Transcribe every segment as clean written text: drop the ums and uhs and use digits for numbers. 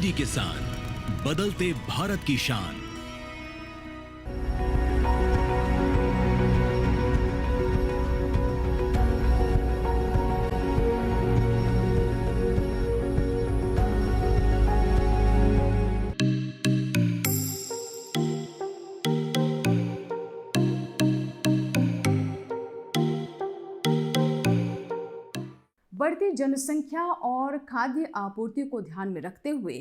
देसी किसान, बदलते भारत की शान। बढ़ती जनसंख्या और खाद्य आपूर्ति को ध्यान में रखते हुए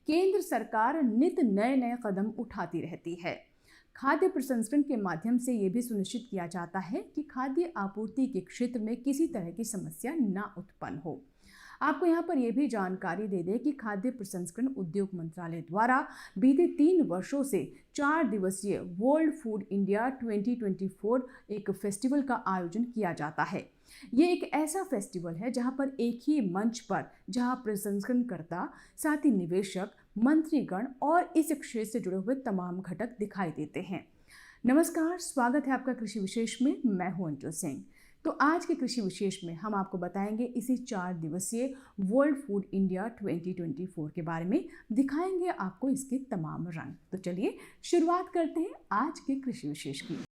केंद्र सरकार नित नए नए कदम उठाती रहती है। खाद्य प्रसंस्करण के माध्यम से ये भी सुनिश्चित किया जाता है कि खाद्य आपूर्ति के क्षेत्र में किसी तरह की समस्या ना उत्पन्न हो। आपको यहाँ पर यह भी जानकारी दे दें कि खाद्य प्रसंस्करण उद्योग मंत्रालय द्वारा बीते 3 वर्षों से 4 दिवसीय वर्ल्ड फूड इंडिया 2024 एक फेस्टिवल का आयोजन किया जाता है। ये एक ऐसा फेस्टिवल है जहां पर एक ही मंच पर जहां प्रसंस्करणकर्ता, साथ ही निवेशक, मंत्रीगण और इस क्षेत्र से जुड़े हुए तमाम घटक दिखाई देते हैं। नमस्कार, स्वागत है आपका कृषि विशेष में। मैं हूं अंजू सिंह। तो आज के कृषि विशेष में हम आपको बताएंगे इसी 4 दिवसीय वर्ल्ड फूड इंडिया 2024 के बारे में, दिखाएंगे आपको इसके तमाम रंग। तो चलिए शुरुआत करते हैं आज के कृषि विशेष की।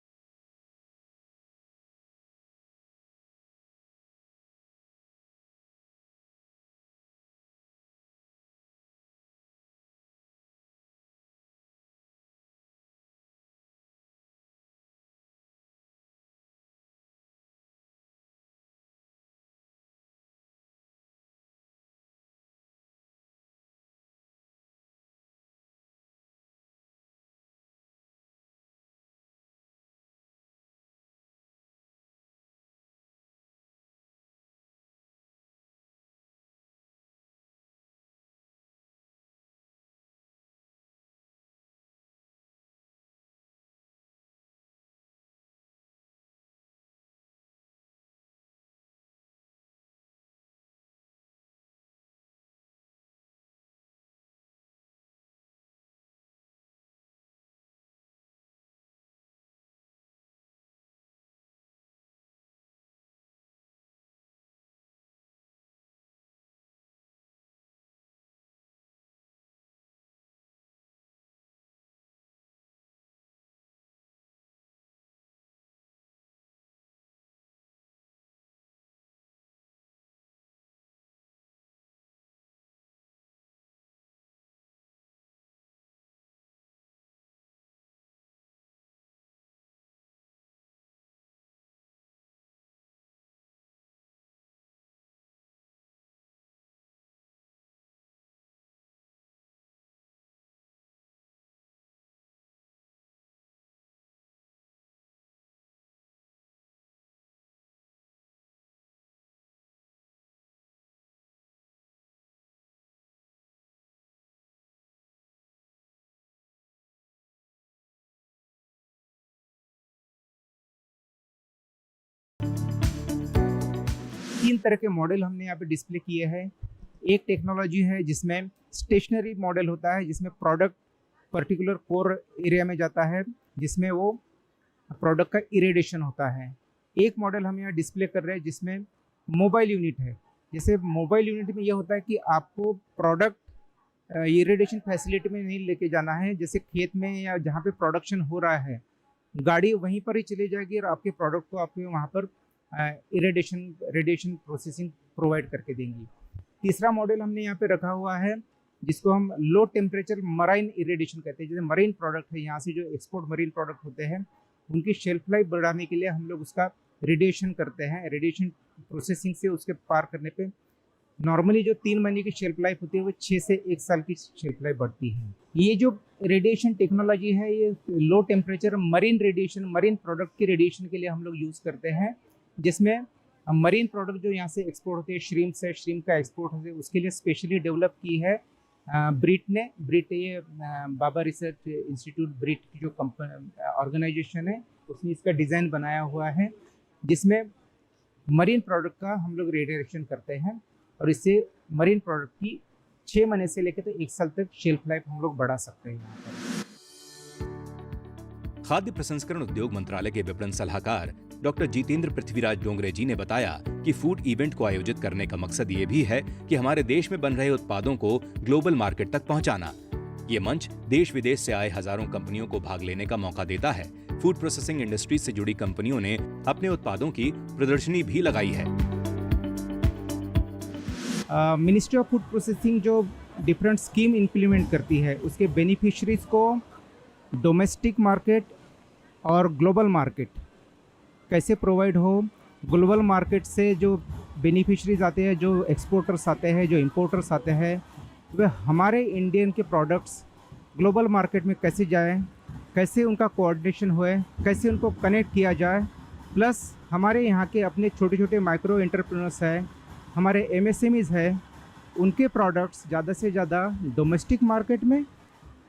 तीन तरह के मॉडल हमने यहाँ पे डिस्प्ले किए हैं। एक टेक्नोलॉजी है जिसमें स्टेशनरी मॉडल होता है, जिसमें प्रोडक्ट पर्टिकुलर कोर एरिया में जाता है, जिसमें वो प्रोडक्ट का इरेडिएशन होता है। एक मॉडल हम यहाँ डिस्प्ले कर रहे हैं जिसमें मोबाइल यूनिट है। जैसे मोबाइल यूनिट में ये होता है कि आपको प्रोडक्ट इरेडिएशन फैसिलिटी में नहीं लेके जाना है। जैसे खेत में या जहाँ पे प्रोडक्शन हो रहा है, गाड़ी वहीं पर ही चली जाएगी और आपके प्रोडक्ट को आपको वहाँ पर रेडिएशन प्रोसेसिंग प्रोवाइड करके देंगी। तीसरा मॉडल हमने यहाँ पे रखा हुआ है जिसको हम लो टेम्परेचर मराइन इरेडिएशन कहते हैं। जैसे मरीन प्रोडक्ट है, यहाँ से जो एक्सपोर्ट मरीन प्रोडक्ट होते हैं उनकी शेल्फ लाइफ बढ़ाने के लिए हम लोग उसका रेडिएशन करते हैं। रेडिएशन प्रोसेसिंग से उसके पार करने पे नॉर्मली जो 3 महीने की शेल्फ लाइफ होती है वो 6 से 1 साल की शेल्फ लाइफ बढ़ती है। ये जो रेडिएशन टेक्नोलॉजी है ये low temperature marine radiation, marine product की रेडिएशन के लिए हम लोग यूज़ करते हैं, जिसमें मरीन प्रोडक्ट जो यहाँ से एक्सपोर्ट होते हैं, श्रिम्प है, श्रिम्प का एक्सपोर्ट होते हैं, उसके लिए स्पेशली डेवलप की है ब्रिट ने। ब्रिट ये बाबा रिसर्च इंस्टीट्यूट ब्रिट की जो कंपनी ऑर्गेनाइजेशन है उसने इसका डिज़ाइन बनाया हुआ है, जिसमें मरीन प्रोडक्ट का हम लोग रेडिएशन करते हैं और इससे मरीन प्रोडक्ट की 6 महीने से लेकर तो 1 साल तक शेल्फ लाइफ हम लोग बढ़ा सकते हैं यहाँ पर। खाद्य प्रसंस्करण उद्योग मंत्रालय के विपणन सलाहकार डॉक्टर जितेंद्र पृथ्वीराज डोंगरे जी ने बताया कि फूड इवेंट को आयोजित करने का मकसद ये भी है कि हमारे देश में बन रहे उत्पादों को ग्लोबल मार्केट तक पहुंचाना। ये मंच देश विदेश से आए हजारों कंपनियों को भाग लेने का मौका देता है। फूड प्रोसेसिंग इंडस्ट्री से जुड़ी कंपनियों ने अपने उत्पादों की प्रदर्शनी भी लगाई है। मिनिस्ट्री ऑफ फूड प्रोसेसिंग जो डिफरेंट स्कीम इम्प्लीमेंट करती है, उसके बेनिफिशरीज को डोमेस्टिक मार्केट और ग्लोबल मार्केट कैसे प्रोवाइड हो, ग्लोबल मार्केट से जो बेनिफिशरीज आते हैं, जो एक्सपोर्टर्स आते हैं, जो इंपोर्टर्स आते हैं, वे हमारे इंडियन के प्रोडक्ट्स ग्लोबल मार्केट में कैसे जाएं, कैसे उनका कोऑर्डिनेशन होए, कैसे उनको कनेक्ट किया जाए। प्लस हमारे यहाँ के अपने छोटे छोटे माइक्रो एंटरप्रेन्योर्स हैं, हमारे एमएसएमईज़ है, उनके प्रोडक्ट्स ज़्यादा से ज़्यादा डोमेस्टिक मार्केट में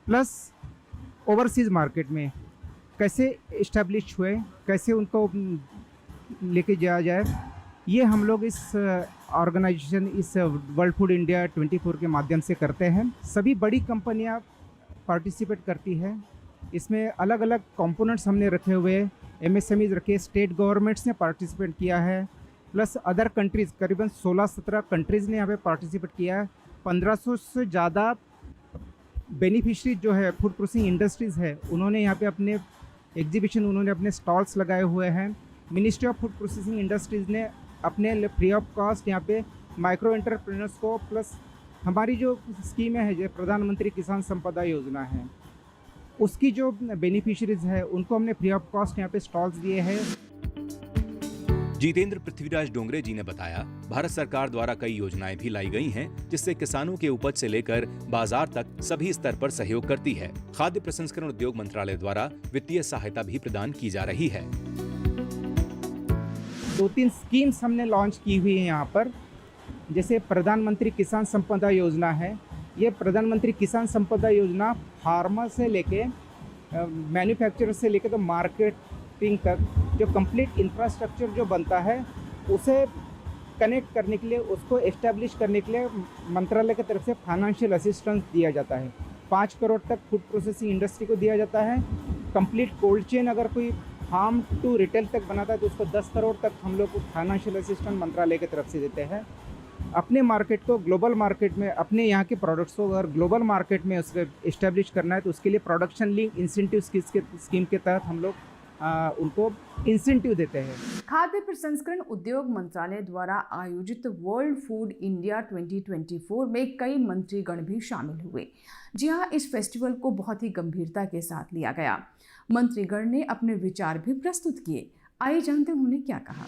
प्लस ओवरसीज़ मार्केट में कैसे इस्टेब्लिश हुए, कैसे उनको लेके जाया जाए, ये हम लोग इस ऑर्गेनाइजेशन, इस वर्ल्ड फूड इंडिया 24 के माध्यम से करते हैं। सभी बड़ी कंपनियां पार्टिसिपेट करती है। इसमें अलग अलग कंपोनेंट्स हमने रखे हुए, एमएसएमईज़ रखे, स्टेट गवर्नमेंट्स ने पार्टिसिपेट किया है, प्लस अदर कंट्रीज़ करीबन 16-17 कंट्रीज़ ने यहाँ पे पार्टिसिपेट किया है। 1500 से ज़्यादा बेनिफिशरी जो है फूड प्रोसेसिंग इंडस्ट्रीज़ है, उन्होंने यहाँ पे अपने एग्जीबिशन, उन्होंने अपने स्टॉल्स लगाए हुए हैं। Ministry of food processing industries ने अपने फ्री ऑफ कॉस्ट यहाँ पे माइक्रो एंटरप्रेन्योर्स को, प्लस हमारी जो स्कीमें हैं, जो प्रधानमंत्री किसान संपदा योजना है, उसकी जो बेनिफिशरीज़ है उनको हमने फ्री ऑफ कॉस्ट यहाँ पे स्टॉल्स दिए हैं। जितेंद्र पृथ्वीराज डोंगरे जी ने बताया, भारत सरकार द्वारा कई योजनाएं भी लाई गई हैं, जिससे किसानों के उपज से लेकर बाजार तक सभी स्तर पर सहयोग करती है। खाद्य प्रसंस्करण उद्योग मंत्रालय द्वारा वित्तीय सहायता भी प्रदान की जा रही है। 2-3 स्कीम्स हमने लॉन्च की हुई है यहाँ पर, जैसे प्रधानमंत्री किसान संपदा योजना है। ये प्रधानमंत्री किसान संपदा योजना फार्मर से लेके मैन्युफैक्चरर से लेके तो मार्केटिंग तक जो कंप्लीट इंफ्रास्ट्रक्चर जो बनता है, उसे कनेक्ट करने के लिए, उसको एस्टेब्लिश करने के लिए मंत्रालय की तरफ से फाइनेंशियल असिस्टेंस दिया जाता है। 5 करोड़ तक फूड प्रोसेसिंग इंडस्ट्री को दिया जाता है। कंप्लीट कोल्ड चेन अगर कोई फार्म टू रिटेल तक बनाता है तो उसको 10 करोड़ तक हम लोग फाइनेंशियल असिस्टेंस मंत्रालय की तरफ से देते हैं। अपने मार्केट को ग्लोबल मार्केट में, अपने यहाँ के प्रोडक्ट्स को अगर ग्लोबल मार्केट में उसको इस्टेब्लिश करना है तो उसके लिए प्रोडक्शन लिंक इंसेंटिव स्कीम के तहत हम लोग उनको इंसेंटिव देते हैं। खाद्य प्रसंस्करण उद्योग मंत्रालय द्वारा आयोजित वर्ल्ड फूड इंडिया 2024 में कई मंत्रीगण भी शामिल हुए। जी हाँ, इस फेस्टिवल को बहुत ही गंभीरता के साथ लिया गया। मंत्रीगण ने अपने विचार भी प्रस्तुत किए। आइए जानते हैं उन्होंने क्या कहा।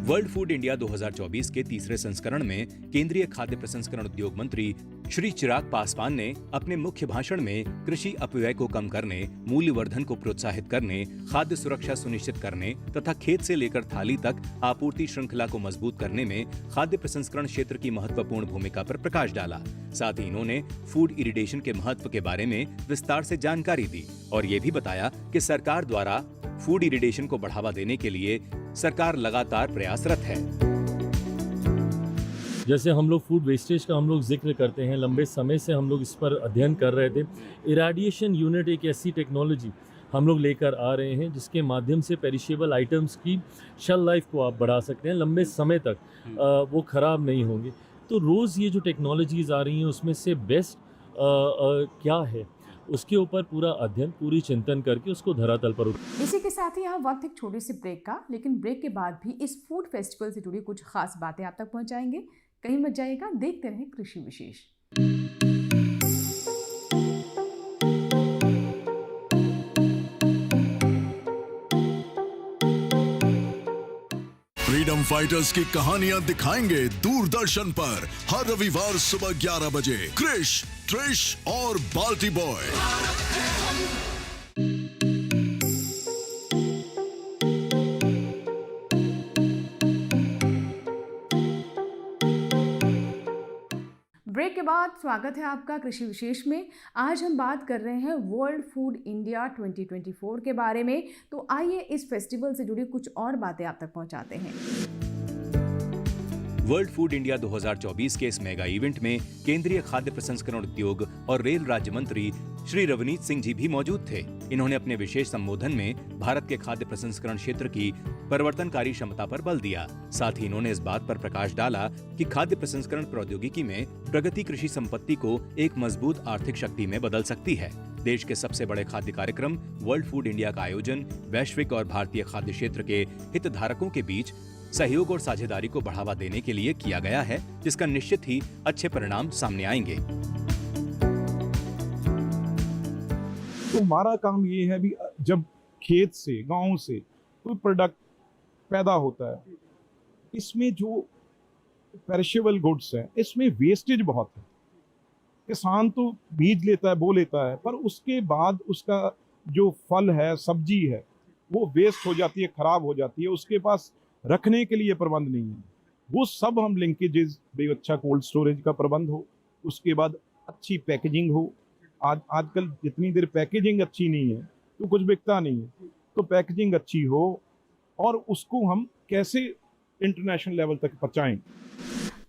वर्ल्ड फूड इंडिया 2024 के तीसरे संस्करण में केंद्रीय खाद्य प्रसंस्करण उद्योग मंत्री श्री चिराग पासवान ने अपने मुख्य भाषण में कृषि अपव्यय को कम करने, मूल्यवर्धन को प्रोत्साहित करने, खाद्य सुरक्षा सुनिश्चित करने तथा खेत से लेकर थाली तक आपूर्ति श्रृंखला को मजबूत करने में खाद्य प्रसंस्करण क्षेत्र की महत्वपूर्ण भूमिका पर प्रकाश डाला। साथ ही इन्होंने फूड इरिडेशन के महत्व के बारे में विस्तार से जानकारी दी और ये भी बताया कि सरकार द्वारा फूड इरिडेशन को बढ़ावा देने के लिए सरकार लगातार प्रयासरत है। जैसे हम लोग फूड वेस्टेज का हम लोग जिक्र करते हैं, लंबे समय से हम लोग इस पर अध्ययन कर रहे थे। इरेडिएशन यूनिट एक ऐसी टेक्नोलॉजी हम लोग लेकर आ रहे हैं जिसके माध्यम से पेरिशेबल आइटम्स की शेल लाइफ को आप बढ़ा सकते हैं, लंबे समय तक वो ख़राब नहीं होंगे। तो रोज़ ये जो टेक्नोलॉजीज़ आ रही हैं उसमें से बेस्ट क्या है, उसके ऊपर पूरा अध्ययन, पूरी चिंतन करके उसको धरातल पर इसी के साथ ही यहाँ वक्त एक छोटे से ब्रेक का, लेकिन ब्रेक के बाद भी इस फूड फेस्टिवल से जुड़ी कुछ खास बातें आप तक पहुँचाएंगे। कहीं मत जाइएगा, देखते रहें कृषि विशेष। फ्रीडम फाइटर्स की कहानियां दिखाएंगे दूरदर्शन पर हर रविवार सुबह 11 बजे। क्रिश, ट्रिश और बाल्टी बॉय। ब्रेक के बाद स्वागत है आपका कृषि विशेष में। आज हम बात कर रहे हैं वर्ल्ड फूड इंडिया 2024 के बारे में। तो आइए इस फेस्टिवल से जुड़ी कुछ और बातें आप तक पहुंचाते हैं। वर्ल्ड फूड इंडिया 2024 के इस मेगा इवेंट में केंद्रीय खाद्य प्रसंस्करण उद्योग और रेल राज्य मंत्री श्री रवनीत सिंह जी भी मौजूद थे। इन्होंने अपने विशेष संबोधन में भारत के खाद्य प्रसंस्करण क्षेत्र की परिवर्तनकारी क्षमता पर बल दिया। साथ ही इन्होंने इस बात पर प्रकाश डाला कि खाद्य प्रसंस्करण प्रौद्योगिकी में प्रगति कृषि संपत्ति को एक मजबूत आर्थिक शक्ति में बदल सकती है। देश के सबसे बड़े खाद्य कार्यक्रम वर्ल्ड फूड इंडिया का आयोजन वैश्विक और भारतीय खाद्य क्षेत्र के हितधारकों के बीच सहयोग और साझेदारी को बढ़ावा देने के लिए किया गया है, जिसका निश्चित ही अच्छे परिणाम सामने आएंगे। तो हमारा काम ये है भी जब खेत से गांव से कोई प्रोडक्ट पैदा होता है, इसमें जो पेरिशेबल गुड्स है इसमें वेस्टेज बहुत है। किसान तो बीज लेता है, बो लेता है, पर उसके बाद उसका जो फल है, सब्जी है, वो वेस्ट हो जाती है, खराब हो जाती है, उसके पास रखने के लिए प्रबंध नहीं है। वो सब हम लिंकेजेस, भाई अच्छा कोल्ड स्टोरेज का प्रबंध हो, उसके बाद अच्छी पैकेजिंग हो। आजकल जितनी देर पैकेजिंग अच्छी नहीं है तो कुछ बिकता नहीं है, तो पैकेजिंग अच्छी हो और उसको हम कैसे इंटरनेशनल लेवल तक पहुंचाएं।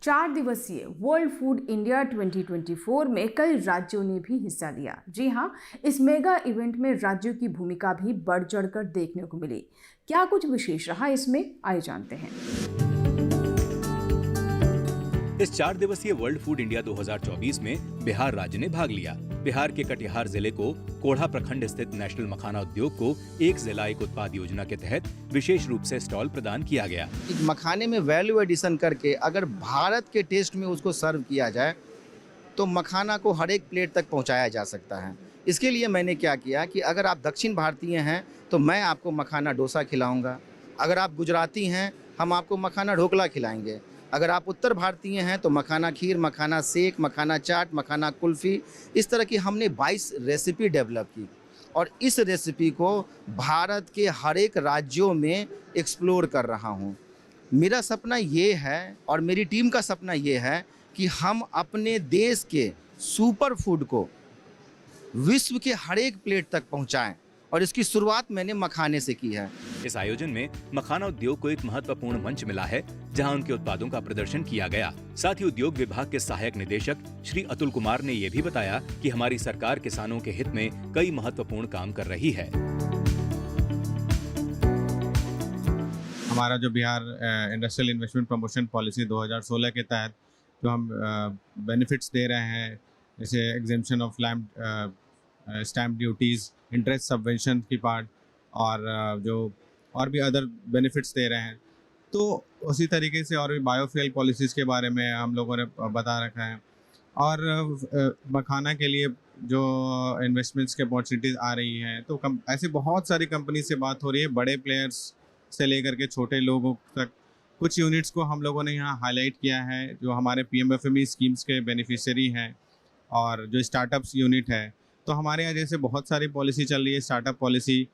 4 दिवसीय वर्ल्ड फूड इंडिया 2024 में कई राज्यों ने भी हिस्सा लिया। जी हां, इस मेगा इवेंट में राज्यों की भूमिका भी बढ़ चढ़कर देखने को मिली। क्या कुछ विशेष रहा इसमें, आइए जानते हैं। इस 4 दिवसीय वर्ल्ड फूड इंडिया 2024 में बिहार राज्य ने भाग लिया। बिहार के कटिहार जिले को कोढ़ा प्रखंड स्थित नेशनल मखाना उद्योग को एक जिला एक उत्पाद योजना के तहत विशेष रूप से स्टॉल प्रदान किया गया। मखाने में वैल्यू एडिशन करके अगर भारत के टेस्ट में उसको सर्व किया जाए तो मखाना को हर एक प्लेट तक पहुंचाया जा सकता है। इसके लिए मैंने क्या किया कि अगर आप दक्षिण भारतीय हैं तो मैं आपको मखाना डोसा खिलाऊंगा, अगर आप गुजराती हैं हम आपको मखाना ढोकला खिलाएंगे, अगर आप उत्तर भारतीय हैं तो मखाना खीर, मखाना सेक, मखाना चाट, मखाना कुल्फ़ी, इस तरह की हमने 22 रेसिपी डेवलप की और इस रेसिपी को भारत के हर एक राज्यों में एक्सप्लोर कर रहा हूँ। मेरा सपना ये है और मेरी टीम का सपना ये है कि हम अपने देश के सुपर फूड को विश्व के हर एक प्लेट तक पहुँचाएँ और इसकी शुरुआत मैंने मखाने से की है। इस आयोजन में मखाना उद्योग को एक महत्वपूर्ण मंच मिला है, जहां उनके उत्पादों का प्रदर्शन किया गया। साथ ही उद्योग विभाग के सहायक निदेशक श्री अतुल कुमार ने ये भी बताया कि हमारी सरकार किसानों के हित में कई महत्वपूर्ण काम कर रही है। हमारा जो Bihar industrial investment promotion policy 2016 के तहत जो हम बेनिफिट्स दे रहे हैं, जैसे exemption of land stamp duties, interest subvention की पार्ट और जो और भी अदर बेनिफिट्स दे रहे हैं, तो उसी तरीके से और भी बायोफ्यूल पॉलिसीज़ के बारे में हम लोगों ने बता रखा है। और मखाना के लिए जो इन्वेस्टमेंट्स के अपॉर्चुनिटीज़ आ रही हैं, तो ऐसे बहुत सारी कंपनी से बात हो रही है, बड़े प्लेयर्स से लेकर के छोटे लोगों तक। कुछ यूनिट्स को हम लोगों ने यहाँ हाईलाइट किया है जो हमारे PMFME स्कीम्स के बेनिफिशियरी हैं और जो स्टार्टअप्स यूनिट है। तो हमारे यहाँ जैसे बहुत सारी पॉलिसी चल रही है, स्टार्टअप पॉलिसी,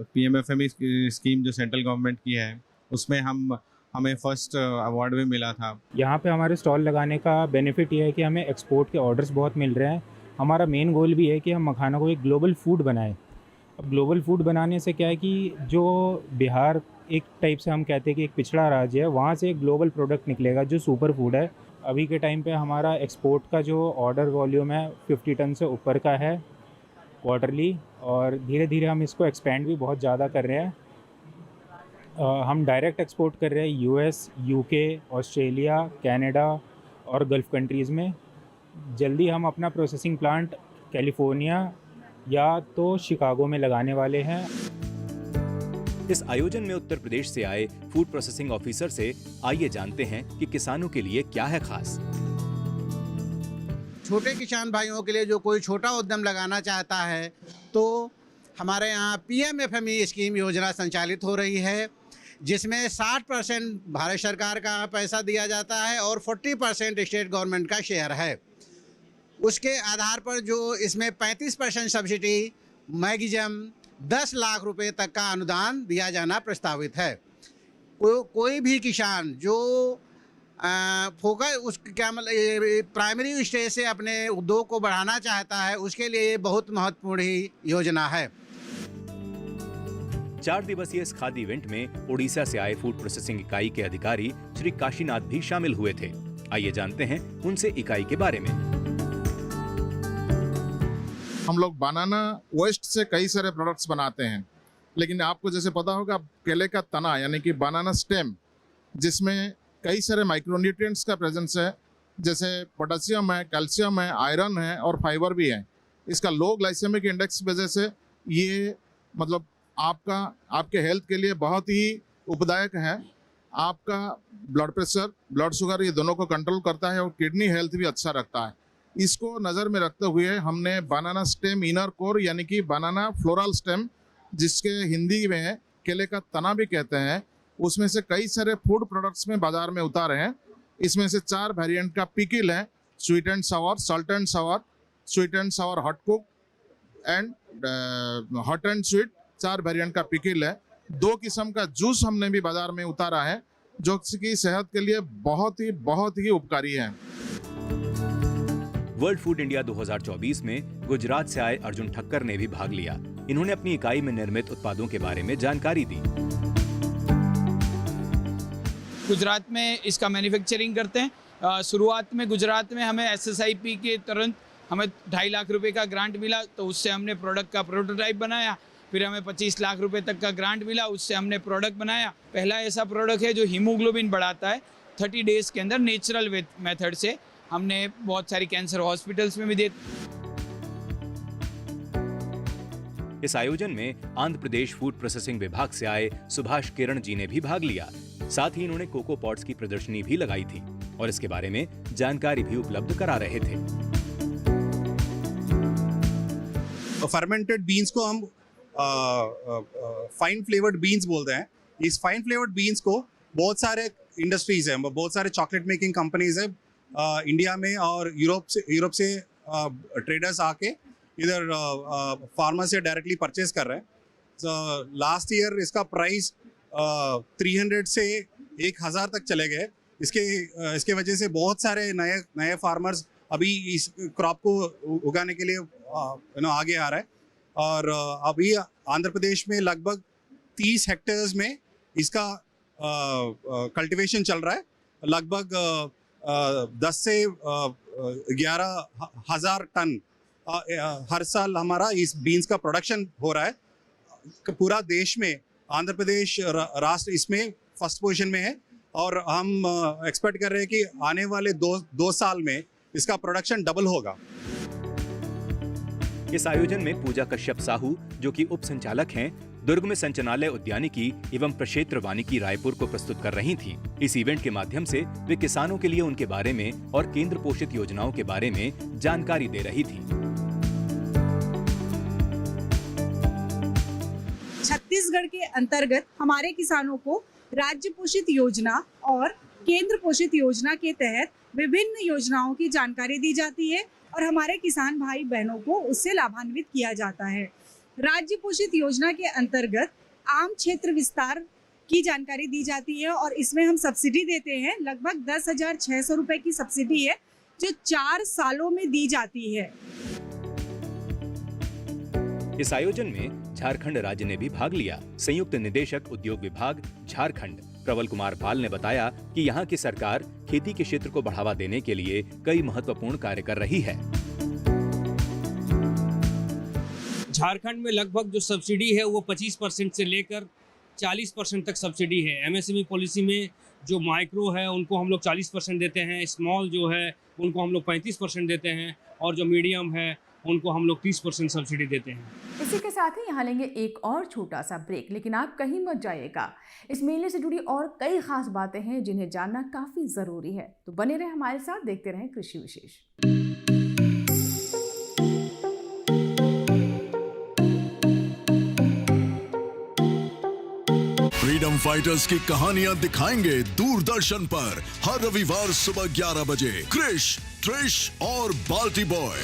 PMFME स्कीम जो सेंट्रल गवर्नमेंट की है, उसमें हमें फर्स्ट अवार्ड भी मिला था। यहाँ पे हमारे स्टॉल लगाने का बेनिफिट ये है कि हमें एक्सपोर्ट के ऑर्डर्स बहुत मिल रहे हैं। हमारा मेन गोल भी है कि हम मखाना को एक ग्लोबल फूड बनाएं। अब ग्लोबल फूड बनाने से क्या है कि जो बिहार एक टाइप से हम कहते हैं कि एक पिछड़ा राज्य है, वहाँ से एक ग्लोबल प्रोडक्ट निकलेगा जो सुपर फूड है। अभी के टाइम पे हमारा एक्सपोर्ट का जो ऑर्डर वॉल्यूम है 50 टन से ऊपर का है क्वार्टरली, और धीरे धीरे हम इसको एक्सपेंड भी बहुत ज़्यादा कर रहे हैं। हम डायरेक्ट एक्सपोर्ट कर रहे हैं US, UK, ऑस्ट्रेलिया, कनाडा और गल्फ़ कंट्रीज़ में। जल्दी हम अपना प्रोसेसिंग प्लांट कैलिफोर्निया या तो शिकागो में लगाने वाले हैं। इस आयोजन में उत्तर प्रदेश से आए फूड प्रोसेसिंग ऑफिसर से आइए जानते हैं कि किसानों के लिए क्या है खास। छोटे किसान भाइयों के लिए जो कोई छोटा उद्यम लगाना चाहता है तो हमारे यहाँ PMFME स्कीम योजना संचालित हो रही है, जिसमें 60% भारत सरकार का पैसा दिया जाता है और 40% स्टेट गवर्नमेंट का शेयर है। उसके आधार पर जो इसमें 35% सब्सिडी मैक्सिमम 10 लाख रुपए तक का अनुदान दिया जाना प्रस्तावित है। कोई भी किसान जो फोकस उस क्या मतलब प्राइमरी स्टेज से अपने उद्योग को बढ़ाना चाहता है, उसके लिए बहुत महत्वपूर्ण ही योजना है। 4 दिवसीय इस खादी इवेंट में ओडिशा से आए फूड प्रोसेसिंग इकाई के अधिकारी श्री काशीनाथ भी शामिल हुए थे। आइए जानते हैं उनसे इकाई के बारे में। हम लोग बनाना वेस्ट से कई सारे प्रोडक्ट्स बनाते हैं, लेकिन आपको जैसे पता होगा केले का तना यानी कि बनाना स्टेम, जिसमें कई सारे माइक्रोन्यूट्रिएंट्स का प्रेजेंस है, जैसे पोटेशियम है, कैल्शियम है, आयरन है और फाइबर भी है। इसका लो ग्लाइसेमिक इंडेक्स वजह से ये मतलब आपके हेल्थ के लिए बहुत ही उपदायक है। आपका ब्लड प्रेशर, ब्लड शुगर, ये दोनों को कंट्रोल करता है और किडनी हेल्थ भी अच्छा रखता है। इसको नज़र में रखते हुए हमने बनाना स्टेम इनर कोर यानी कि बनाना फ्लोरल स्टेम, जिसके हिंदी में केले का तना भी कहते हैं, उसमें से कई सारे फूड प्रोडक्ट्स में बाजार में उतारे हैं। इसमें से 4 वेरिएंट का पिकिल है, sweet and Sawar, salt and Sawar, sweet and Sawar hot cook and hot and sweet, 4 variant का पिकिल है। 2 किस्म का जूस हमने भी बाजार में उतारा है, जो कि सेहत के लिए बहुत ही उपकारी है। वर्ल्ड फूड इंडिया 2024 में गुजरात से आए अर्जुन ठक्कर ने भी भाग लिया। इन्होंने अपनी इकाई में निर्मित उत्पादों के बारे में जानकारी दी। गुजरात में इसका मैन्युफैक्चरिंग करते हैं। शुरुआत में गुजरात में हमें SSIP के तुरंत हमें 2.5 लाख रुपए का ग्रांट मिला, तो उससे हमने प्रोडक्ट का प्रोटोटाइप बनाया। फिर हमें 25 लाख रुपए तक का ग्रांट मिला, उससे हमने प्रोडक्ट बनाया। पहला ऐसा प्रोडक्ट है जो हीमोग्लोबिन बढ़ाता है 30 डेज के अंदर नेचुरल मेथड से। हमने बहुत सारी कैंसर हॉस्पिटल्स में भी दे। इस आयोजन में आंध्र प्रदेश फूड प्रोसेसिंग विभाग से आए सुभाष किरण जी ने भी भाग लिया। साथ ही इन्होंने कोको पॉट्स की प्रदर्शनी भी लगाई थी और इसके बारे में जानकारी भी उपलब्ध करा रहे थे। फर्मेंटेड बीन्स को हम फाइन फ्लेवर्ड बीन्स बोलते हैं। इस फाइन फ्लेवर्ड बीन्स को बहुत सारे इंडस्ट्रीज हैं, बहुत सारे चॉकलेट मेकिंग कंपनीज हैं इंडिया में और यूरोप से ट्रेडर्स आके इधर फार्मर से डायरेक्टली परचेज कर रहे हैं। लास्ट ईयर इसका प्राइस 300 से 1000 तक चले गए। इसके वजह से बहुत सारे नए फार्मर्स अभी इस क्रॉप को उगाने के लिए आगे आ रहा है। और अभी आंध्र प्रदेश में लगभग 30 हेक्टेयर्स में इसका कल्टीवेशन चल रहा है। लगभग 10 से 11 हज़ार टन हर साल हमारा इस बीन्स का प्रोडक्शन हो रहा है। पूरा देश में आंध्र प्रदेश राष्ट्र इसमें फर्स्ट पोजीशन में है और हम एक्सपेक्ट कर रहे हैं कि आने वाले दो साल में इसका प्रोडक्शन डबल होगा। इस आयोजन में पूजा कश्यप साहू, जो कि उप संचालक हैं, दुर्ग में संचालनालय उद्यानिकी एवं प्रक्षेत्र वानिकी रायपुर को प्रस्तुत कर रही थीं। इस इवेंट के माध्यम से वे किसानों के लिए उनके बारे में और केंद्र पोषित योजनाओं के बारे में जानकारी दे रही थी। छत्तीसगढ़ के अंतर्गत हमारे किसानों को राज्य पोषित योजना और केंद्र पोषित योजना के तहत विभिन्न योजनाओं की जानकारी दी जाती है और हमारे किसान भाई बहनों को उससे लाभान्वित किया जाता है। राज्य पोषित योजना के अंतर्गत आम क्षेत्र विस्तार की जानकारी दी जाती है और इसमें हम सब्सिडी देते हैं। लगभग 10,600 रुपए की सब्सिडी है जो 4 सालों में दी जाती है। इस आयोजन में झारखंड राज्य ने भी भाग लिया। संयुक्त निदेशक उद्योग विभाग झारखंड प्रबल कुमार पाल ने बताया कि यहाँ की सरकार खेती के क्षेत्र को बढ़ावा देने के लिए कई महत्वपूर्ण कार्य कर रही है। झारखंड में लगभग जो सब्सिडी है वो 25% से लेकर 40% तक सब्सिडी है। एमएसएमई पॉलिसी में जो माइक्रो है उनको हम लोग 40% देते हैं, स्मॉल जो है उनको हम लोग 35% देते हैं और जो मीडियम है उनको हम लोग 30% सब्सिडी देते हैं। इसी के साथ ही यहाँ लेंगे एक और छोटा सा ब्रेक, लेकिन आप कहीं मत जाइएगा। इस मेले से जुड़ी और कई खास बातें हैं जिन्हें जानना काफ़ी ज़रूरी है, तो बने रहे हमारे साथ, देखते रहें कृषि विशेष। फ्रीडम फाइटर्स की कहानियां दिखाएंगे दूरदर्शन पर हर रविवार सुबह 11 बजे क्रिश, ट्रिश और बाल्टी बॉय।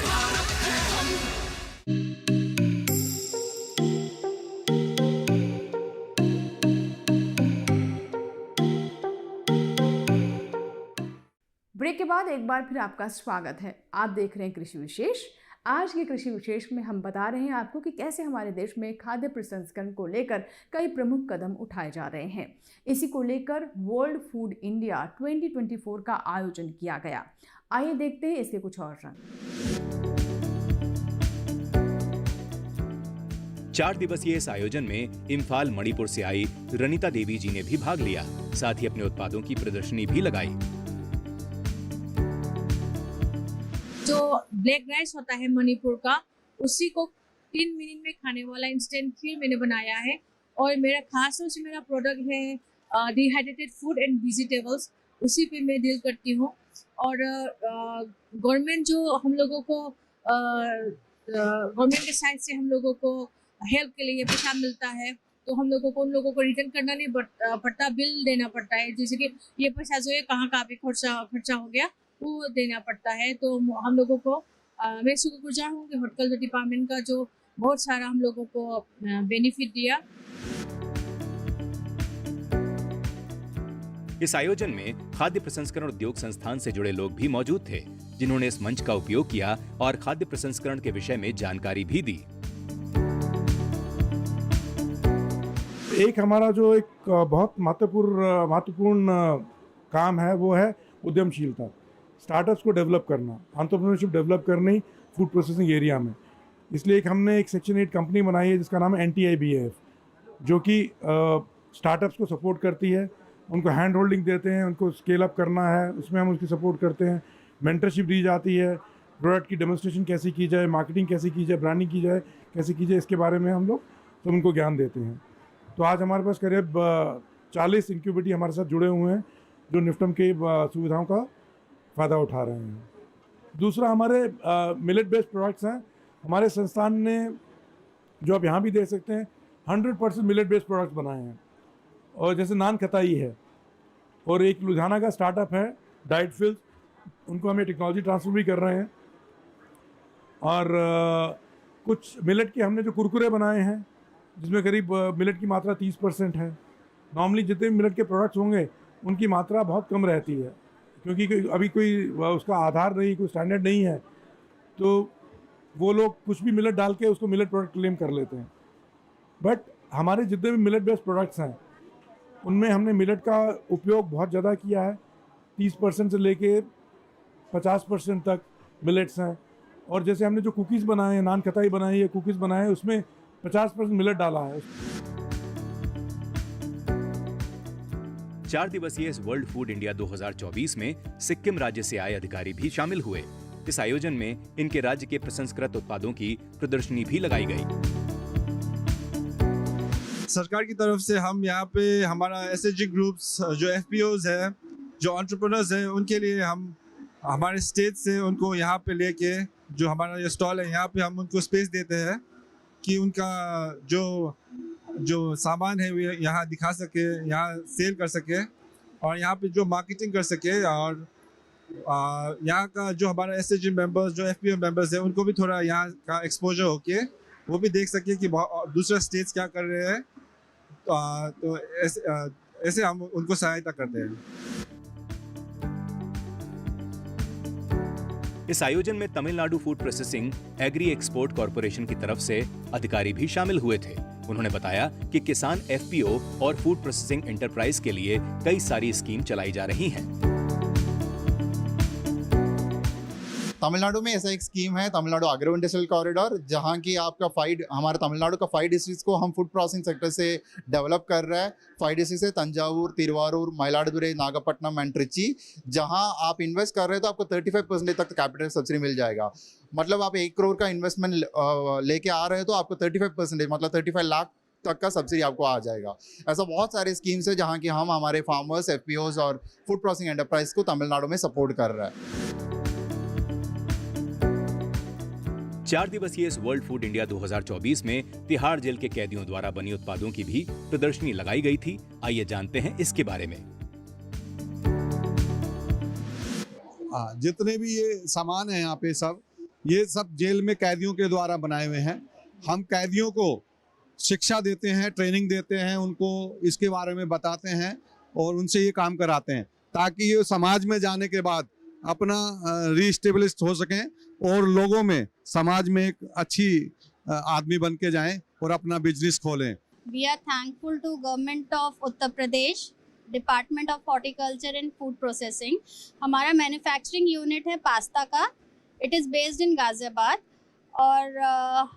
ब्रेक के बाद एक बार फिर आपका स्वागत है। आप देख रहे हैं कृषि विशेष। आज के कृषि विशेष में हम बता रहे हैं आपको कि कैसे हमारे देश में खाद्य प्रसंस्करण को लेकर कई प्रमुख कदम उठाए जा रहे हैं। इसी को लेकर वर्ल्ड फूड इंडिया 2024 का आयोजन किया गया। आइए देखते हैं इसके कुछ और रंग। 4 दिवसीय इस आयोजन में इम्फाल मणिपुर से आई रनिता देवी जी ने भी भाग लिया। साथ ही अपने उत्पादों की प्रदर्शनी भी लगाई। जो ब्लैक राइस होता है मणिपुर का, उसी को 3 मिनट में खाने वाला इंस्टेंट खीर मैंने बनाया है। और मेरा खास तौर से मेरा प्रोडक्ट है डिहाइड्रेटेड फूड एंड वेजिटेबल्स, उसी पे मैं डील करती हूँ। और गवर्नमेंट जो हम लोगों को गवर्नमेंट के साइड से हम लोगों को हेल्प के लिए पैसा मिलता है, तो हम लोगों को उन लोगों को रिटर्न करना नहीं पड़ता, बिल देना पड़ता है। जैसे कि ये पैसा जो है कहाँ पे खर्चा हो गया वो देना पड़ता है। तो हम लोगों को मैं शुक्रगुजार हूँ कि हॉर्टिकल्चर डिपार्टमेंट का जो बहुत सारा हम लोगों को बेनिफिट दिया। इस आयोजन में खाद्य प्रसंस्करण उद्योग संस्थान से जुड़े लोग भी मौजूद थे, जिन्होंने इस मंच का उपयोग किया और खाद्य प्रसंस्करण के विषय में जानकारी भी दी। एक हमारा जो एक बहुत महत्वपूर्ण काम है वो है उद्यमशीलता, स्टार्टअप्स को डेवलप करना, एंटरप्रेन्योरशिप डेवलप करनी फूड प्रोसेसिंग एरिया में। इसलिए हमने एक सेक्शन 8 कंपनी बनाई है जिसका नाम है NTIBAF, जो कि स्टार्टअप्स को सपोर्ट करती है, उनको हैंड होल्डिंग देते हैं, उनको स्केल अप करना है उसमें हम उसकी सपोर्ट करते हैं। मेंटरशिप दी जाती है, प्रोडक्ट की डेमोन्स्ट्रेशन कैसे की जाए, मार्केटिंग कैसे की जाए, ब्रांडिंग की जाए कैसे की जाए, इसके बारे में हम लोग सब उनको ज्ञान देते हैं। तो आज हमारे पास करीब 40 इंक्यूबेटी हमारे साथ जुड़े हुए हैं जो निफ्टम के सुविधाओं का फ़ायदा उठा रहे हैं। दूसरा हमारे मिलेट बेस्ड प्रोडक्ट्स हैं। हमारे संस्थान ने, जो आप यहाँ भी देख सकते हैं, 100% मिलेट बेस्ड प्रोडक्ट्स बनाए हैं। और जैसे नान खताई है, और एक लुधियाना का स्टार्टअप है डाइट फील्ड, उनको हम ये टेक्नोलॉजी ट्रांसफर भी कर रहे हैं। और कुछ मिलेट के हमने जो कुरकुरे बनाए हैं जिसमें करीब मिलेट की मात्रा 30% है। नॉर्मली जितने भी मिलेट के प्रोडक्ट्स होंगे उनकी मात्रा बहुत कम रहती है, क्योंकि अभी कोई उसका आधार नहीं, कोई स्टैंडर्ड नहीं है, तो वो लोग कुछ भी मिलेट डाल के उसको मिलेट प्रोडक्ट क्लेम कर लेते हैं। बट हमारे जितने भी मिलेट बेस्ड प्रोडक्ट्स हैं उनमें हमने मिलेट का उपयोग बहुत ज़्यादा किया है। 30% से लेके 50% तक मिलेट्स हैं। और जैसे हमने जो कुकीज़ बनाए हैं, नान खताई बनाई है, कुकीज़ बनाए हैं, उसमें 50% मिलेट डाला है। 4 दिवसीय इस वर्ल्ड फूड इंडिया 2024 में सिक्किम राज्य से आए अधिकारी भी शामिल हुए। इस आयोजन में इनके राज्य के प्रसंस्कृत उत्पादों की प्रदर्शनी भी लगाई गई। सरकार की तरफ से हम यहाँ पे हमारा SHG ग्रुप्स, जो FPOs है, जो एंटरप्रेन्योर्स हैं, उनके लिए हम हमारे स्टेट से उनको यहाँ पे लेके, जो हमारा ये स्टॉल है यहाँ पे हम उनको स्पेस देते हैं कि उनका जो सामान है वो यहाँ दिखा सके, यहाँ सेल कर सके और यहाँ पे जो मार्केटिंग कर सके। और यहाँ का जो हमारा SHG मेंबर्स, जो FPO मेंबर्स हैं, उनको भी थोड़ा यहाँ का एक्सपोजर होके वो भी देख सके कि दूसरे स्टेट्स क्या कर रहे हैं। तो ऐसे हम उनको सहायता करते हैं। इस आयोजन में Tamil Nadu food processing agree export corporation की तरफ से अधिकारी भी शामिल हुए थे। उन्होंने बताया कि किसान FPO और फूड प्रोसेसिंग एंटरप्राइज के लिए कई सारी स्कीम चलाई जा रही हैं। तमिलनाडु में ऐसा एक स्कीम है, तमिलनाडु एग्रो इंडस्ट्रियल कॉरिडोर, जहाँ की आपका हमारे तमिलनाडु का 5 डिस्ट्रिक्ट्स को हम फूड प्रोसेसिंग सेक्टर से डेवलप कर रहा है। 5 डिस्ट्रिक्ट है तंजावुर, तिरुवारूर, मयिलादुथुरै, नागपट्टनम एंड ट्रिची। जहाँ आप इन्वेस्ट कर रहे हो तो आपको 35% तक कैपिटल सब्सिडी मिल जाएगा। मतलब आप 1 करोड़ का इन्वेस्टमेंट लेके आ रहे हो तो आपको 35% मतलब 35 लाख तक का सब्सिडी आपको आ जाएगा। ऐसा बहुत सारे स्कीम्स है जहाँ की हम हमारे फार्मर्स, FPOs और फूड प्रोसेसिंग एंटरप्राइज को तमिलनाडु में सपोर्ट कर रहा है। 4 दिवसीय इस वर्ल्ड फूड इंडिया 2024 में तिहाड़ जेल के कैदियों द्वारा बनी उत्पादों की भी प्रदर्शनी लगाई गई थी। आइए जानते हैं इसके बारे में। जितने भी ये सामान है यहाँ पे ये सब जेल में कैदियों के द्वारा बनाए हुए हैं। हम कैदियों को शिक्षा देते हैं, ट्रेनिंग देते हैं, उनको इसके बारे में बताते हैं और उनसे ये काम कराते हैं ताकि ये समाज में जाने के बाद अपना रीस्टेबलिश हो सकें और लोगों में, समाज में एक अच्छी आदमी बन के जाएं और अपना बिजनेस खोलें। We are thankful to Government of Uttar Pradesh, Department of Horticulture and Food Processing. हमारा मैन्युफैक्चरिंग यूनिट है पास्ता का, it is based in Ghaziabad. और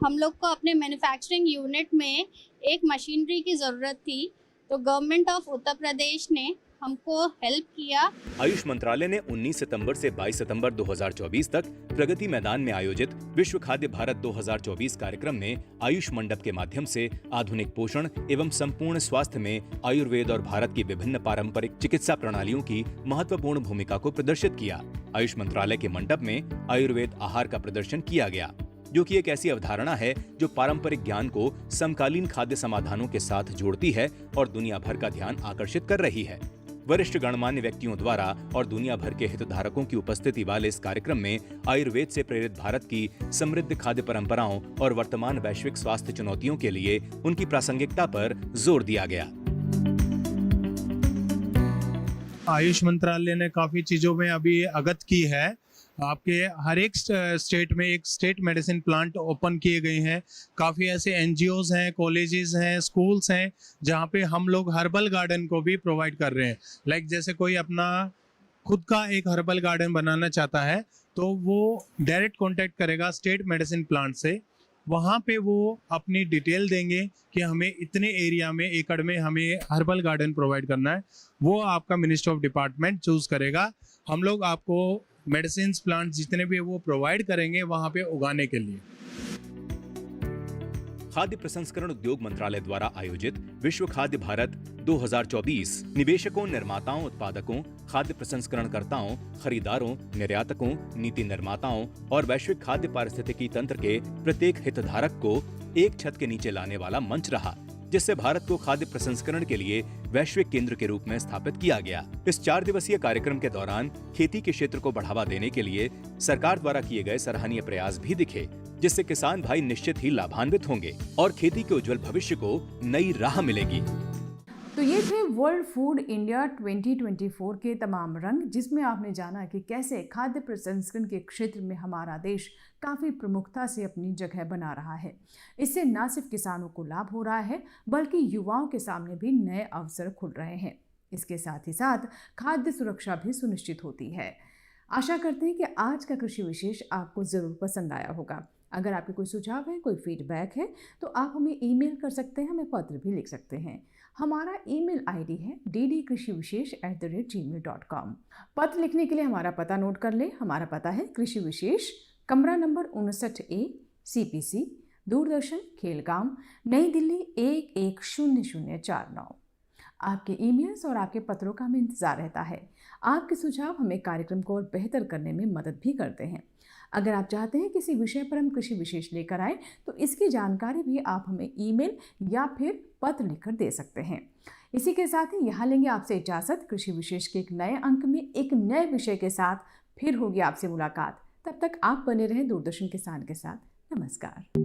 हम लोग को अपने मैन्युफैक्चरिंग यूनिट में एक मशीनरी की ज़रूरत थी, तो गवर्नमेंट ऑफ उत्तर प्रदेश ने हमको हेल्प किया। आयुष मंत्रालय ने 19 सितंबर से 22 सितंबर 2024 तक प्रगति मैदान में आयोजित विश्व खाद्य भारत 2024 कार्यक्रम में आयुष मंडप के माध्यम से आधुनिक पोषण एवं संपूर्ण स्वास्थ्य में आयुर्वेद और भारत की विभिन्न पारंपरिक चिकित्सा प्रणालियों की महत्वपूर्ण भूमिका को प्रदर्शित किया। आयुष मंत्रालय के मंडप में आयुर्वेद आहार का प्रदर्शन किया गया, जो कि एक ऐसी अवधारणा है जो पारंपरिक ज्ञान को समकालीन खाद्य समाधानों के साथ जोड़ती है और दुनिया भर का ध्यान आकर्षित कर रही है। वरिष्ठ गणमान्य व्यक्तियों द्वारा और दुनिया भर के हितधारकों की उपस्थिति वाले इस कार्यक्रम में आयुर्वेद से प्रेरित भारत की समृद्ध खाद्य परंपराओं और वर्तमान वैश्विक स्वास्थ्य चुनौतियों के लिए उनकी प्रासंगिकता पर जोर दिया गया। आयुष मंत्रालय ने काफ़ी चीज़ों में अभी अगत की है। आपके हर एक स्टेट में एक स्टेट मेडिसिन प्लांट ओपन किए गए हैं। काफ़ी ऐसे एनजीओज हैं, कॉलेजेस हैं, स्कूल्स हैं जहाँ पे हम लोग हर्बल गार्डन को भी प्रोवाइड कर रहे हैं। लाइक जैसे कोई अपना खुद का एक हर्बल गार्डन बनाना चाहता है तो वो डायरेक्ट कांटेक्ट करेगा स्टेट मेडिसिन प्लांट से। वहाँ पे वो अपनी डिटेल देंगे कि हमें इतने एरिया में, एकड़ में हमें हर्बल गार्डन प्रोवाइड करना है। वो आपका मिनिस्ट्री ऑफ डिपार्टमेंट चूज़ करेगा। हम लोग आपको मेडिसिन प्लांट जितने भी वो प्रोवाइड करेंगे वहाँ पे उगाने के लिए। खाद्य प्रसंस्करण उद्योग मंत्रालय द्वारा आयोजित विश्व खाद्य भारत 2024 निवेशकों, निर्माताओं, उत्पादकों, खाद्य प्रसंस्करणकर्ताओं, खरीदारों, निर्यातकों, नीति निर्माताओं और वैश्विक खाद्य पारिस्थितिकी तंत्र के प्रत्येक हितधारक को एक छत के नीचे लाने वाला मंच रहा, जिससे भारत को खाद्य प्रसंस्करण के लिए वैश्विक केंद्र के रूप में स्थापित किया गया। इस 4 दिवसीय कार्यक्रम के दौरान खेती के क्षेत्र को बढ़ावा देने के लिए सरकार द्वारा किए गए सराहनीय प्रयास भी दिखे, जिससे किसान भाई निश्चित ही लाभान्वित होंगे और खेती के उज्जवल भविष्य को नई राह मिलेगी। तो ये थे वर्ल्ड फूड इंडिया 2024 के तमाम रंग, जिसमें आपने जाना कि कैसे खाद्य प्रसंस्करण के क्षेत्र में हमारा देश काफ़ी प्रमुखता से अपनी जगह बना रहा है। इससे न सिर्फ किसानों को लाभ हो रहा है, बल्कि युवाओं के सामने भी नए अवसर खुल रहे हैं। इसके साथ ही साथ खाद्य सुरक्षा भी सुनिश्चित होती है। आशा करते हैं कि आज का कृषि विशेष आपको ज़रूर पसंद आया होगा। अगर आपके कोई सुझाव है, कोई फीडबैक है, तो आप हमें ईमेल कर सकते हैं, हमें पत्र भी लिख सकते हैं। हमारा ईमेल आईडी है ddkrishivishesh@gmail.com। पत्र लिखने के लिए हमारा पता नोट कर ले। हमारा पता है कृषि विशेष, कमरा number 59A, CPC, Doordarshan, Khelgaon, नई दिल्ली 110049। आपके ईमेल्स और आपके पत्रों का हमें इंतज़ार रहता है। आपके सुझाव हमें कार्यक्रम को और बेहतर करने में मदद भी करते हैं। अगर आप चाहते हैं किसी विषय पर हम कृषि विशेष लेकर आए, तो इसकी जानकारी भी आप हमें ईमेल या फिर पत्र लिखकर दे सकते हैं। इसी के साथ ही यहाँ लेंगे आपसे इजाज़त। कृषि विशेष के एक नए अंक में एक नए विषय के साथ फिर होगी आपसे मुलाकात। तब तक आप बने रहें दूरदर्शन किसान के साथ। नमस्कार।